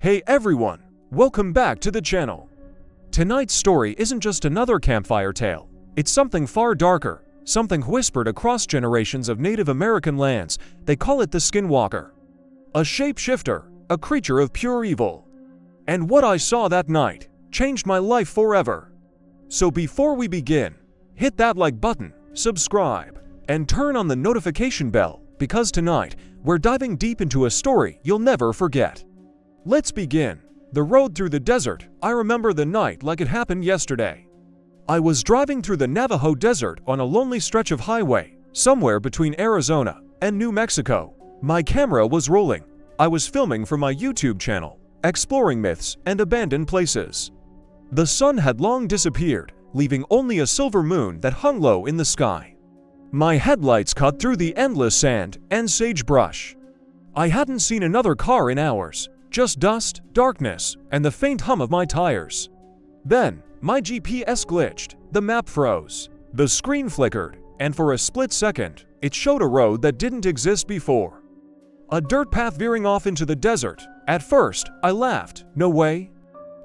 Hey everyone, welcome back to the channel. Tonight's story isn't just another campfire tale. It's something far darker, something whispered across generations of Native American lands. They call it the Skinwalker. A shapeshifter, a creature of pure evil. And what I saw that night changed my life forever. So before we begin, hit that like button, subscribe, and turn on the notification bell, because tonight we're diving deep into a story you'll never forget. Let's begin. The road through the desert. I remember the night like it happened yesterday. I was driving through the Navajo desert on a lonely stretch of highway, somewhere between Arizona and New Mexico. My camera was rolling. I was filming for my YouTube channel, exploring myths and abandoned places. The sun had long disappeared, leaving only a silver moon that hung low in the sky. My headlights cut through the endless sand and sagebrush. I hadn't seen another car in hours, just dust, darkness, and the faint hum of my tires. Then, my GPS glitched, the map froze, the screen flickered, and for a split second, it showed a road that didn't exist before. A dirt path veering off into the desert. At first, I laughed. No way.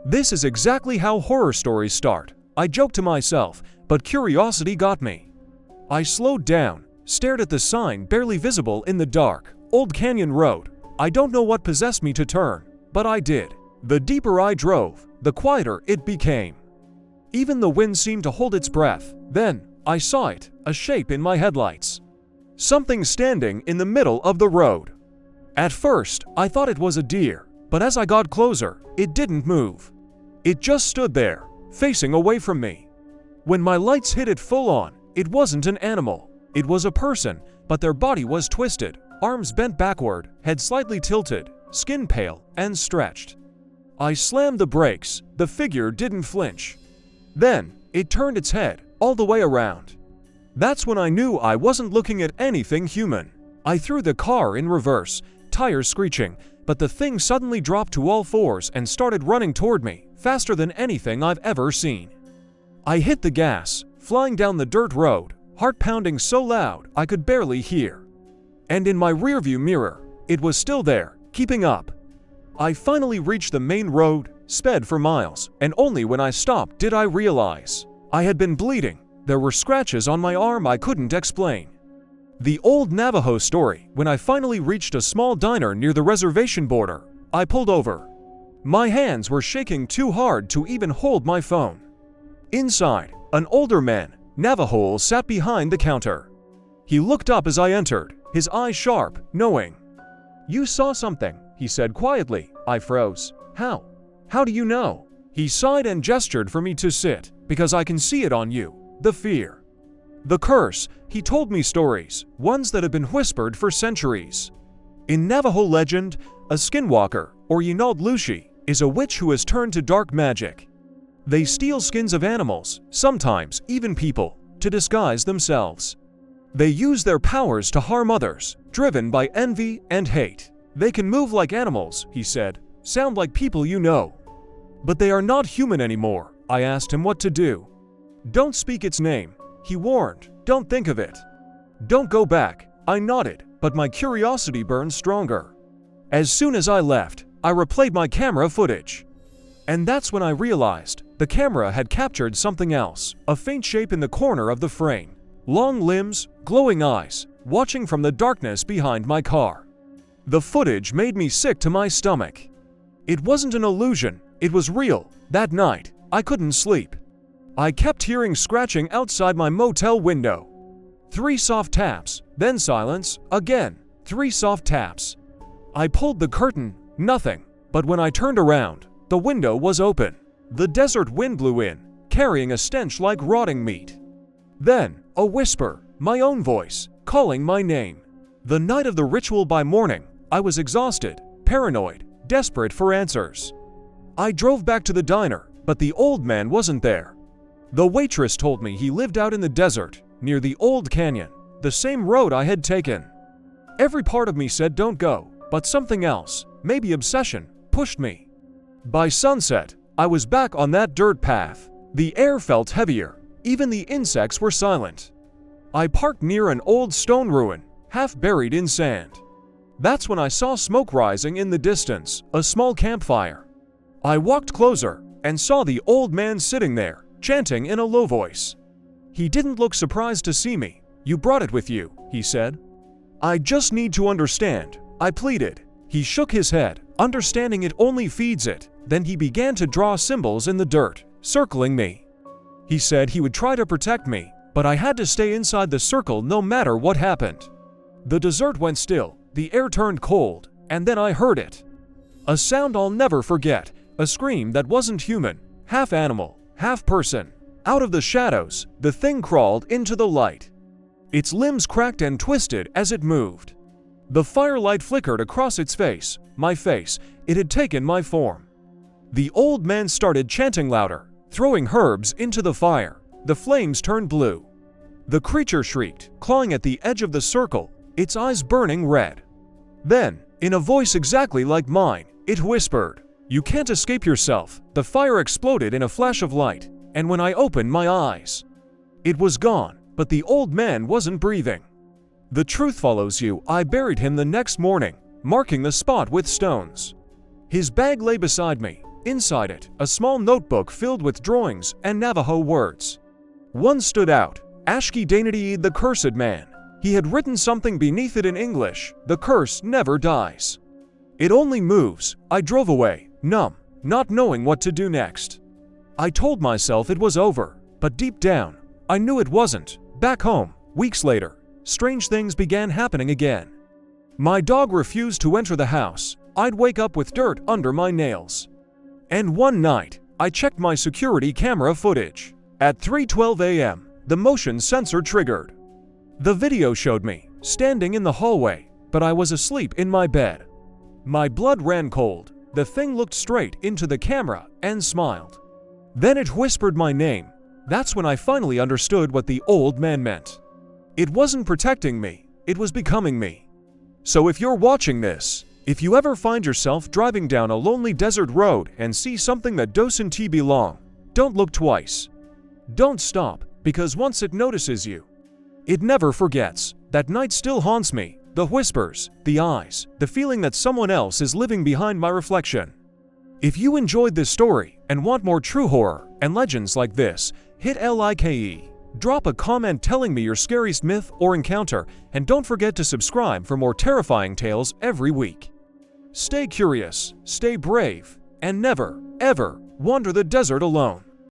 This is exactly how horror stories start, I joked to myself, but curiosity got me. I slowed down, stared at the sign barely visible in the dark. Old Canyon Road. I don't know what possessed me to turn, but I did. The deeper I drove, the quieter it became. Even the wind seemed to hold its breath. Then, I saw it, a shape in my headlights. Something standing in the middle of the road. At first, I thought it was a deer, but as I got closer, it didn't move. It just stood there, facing away from me. When my lights hit it full on, it wasn't an animal. It was a person, but their body was twisted, arms bent backward, head slightly tilted, skin pale and stretched. I slammed the brakes. The figure didn't flinch. Then, it turned its head all the way around. That's when I knew I wasn't looking at anything human. I threw the car in reverse, tires screeching, but the thing suddenly dropped to all fours and started running toward me, faster than anything I've ever seen. I hit the gas, flying down the dirt road, heart pounding so loud I could barely hear. And in my rearview mirror, it was still there, keeping up. I finally reached the main road, sped for miles, and only when I stopped did I realize I had been bleeding. There were scratches on my arm I couldn't explain. The old Navajo story. When I finally reached a small diner near the reservation border, I pulled over. My hands were shaking too hard to even hold my phone. Inside, an older man, Navajo, sat behind the counter. He looked up as I entered, his eyes sharp, knowing. "You saw something," he said quietly. I froze. "How? How do you know?" He sighed and gestured for me to sit. "Because I can see it on you. The fear. The curse." He told me stories, ones that have been whispered for centuries. In Navajo legend, a skinwalker, or Lushi, is a witch who has turned to dark magic. They steal skins of animals, sometimes even people, to disguise themselves. They use their powers to harm others, driven by envy and hate. They can move like animals, he said, sound like people you know. But they are not human anymore. I asked him what to do. "Don't speak its name," he warned. "Don't think of it. Don't go back." I nodded, but my curiosity burned stronger. As soon as I left, I replayed my camera footage. And that's when I realized the camera had captured something else, a faint shape in the corner of the frame. Long limbs, glowing eyes, watching from the darkness behind my car. The footage made me sick to my stomach. It wasn't an illusion, it was real. That night, I couldn't sleep. I kept hearing scratching outside my motel window. 3 soft taps, then silence, again, 3 soft taps. I pulled the curtain, nothing, but when I turned around, the window was open. The desert wind blew in, carrying a stench like rotting meat. Then, a whisper, my own voice, calling my name. The night of the ritual. By morning, I was exhausted, paranoid, desperate for answers. I drove back to the diner, but the old man wasn't there. The waitress told me he lived out in the desert, near the old canyon, the same road I had taken. Every part of me said don't go, but something else, maybe obsession, pushed me. By sunset, I was back on that dirt path. The air felt heavier, even the insects were silent. I parked near an old stone ruin, half buried in sand. That's when I saw smoke rising in the distance, a small campfire. I walked closer and saw the old man sitting there, chanting in a low voice. He didn't look surprised to see me. "You brought it with you," he said. "I just need to understand," I pleaded. He shook his head. "Understanding it only feeds it." Then he began to draw symbols in the dirt, circling me. He said he would try to protect me, but I had to stay inside the circle no matter what happened. The desert went still, the air turned cold, and then I heard it. A sound I'll never forget, a scream that wasn't human, half animal, half person. Out of the shadows, the thing crawled into the light. Its limbs cracked and twisted as it moved. The firelight flickered across its face, my face. It had taken my form. The old man started chanting louder, throwing herbs into the fire. The flames turned blue. The creature shrieked, clawing at the edge of the circle, its eyes burning red. Then, in a voice exactly like mine, it whispered, "You can't escape yourself." The fire exploded in a flash of light, and when I opened my eyes, it was gone, but the old man wasn't breathing. The truth follows you. I buried him the next morning, marking the spot with stones. His bag lay beside me. Inside it, a small notebook filled with drawings and Navajo words. One stood out, "Ashki Danity, the cursed man." He had written something beneath it in English, "The curse never dies. It only moves." I drove away, numb, not knowing what to do next. I told myself it was over, but deep down, I knew it wasn't. Back home, weeks later, strange things began happening again. My dog refused to enter the house. I'd wake up with dirt under my nails. And one night, I checked my security camera footage. At 3:12 a.m., the motion sensor triggered. The video showed me, standing in the hallway, but I was asleep in my bed. My blood ran cold. The thing looked straight into the camera and smiled. Then it whispered my name. That's when I finally understood what the old man meant. It wasn't protecting me, it was becoming me. So if you're watching this, if you ever find yourself driving down a lonely desert road and see something that doesn't belong, don't look twice. Don't stop, because once it notices you, it never forgets. That night still haunts me, the whispers, the eyes, the feeling that someone else is living behind my reflection. If you enjoyed this story and want more true horror and legends like this, hit like. Drop a comment telling me your scariest myth or encounter, and don't forget to subscribe for more terrifying tales every week. Stay curious, stay brave, and never, ever wander the desert alone.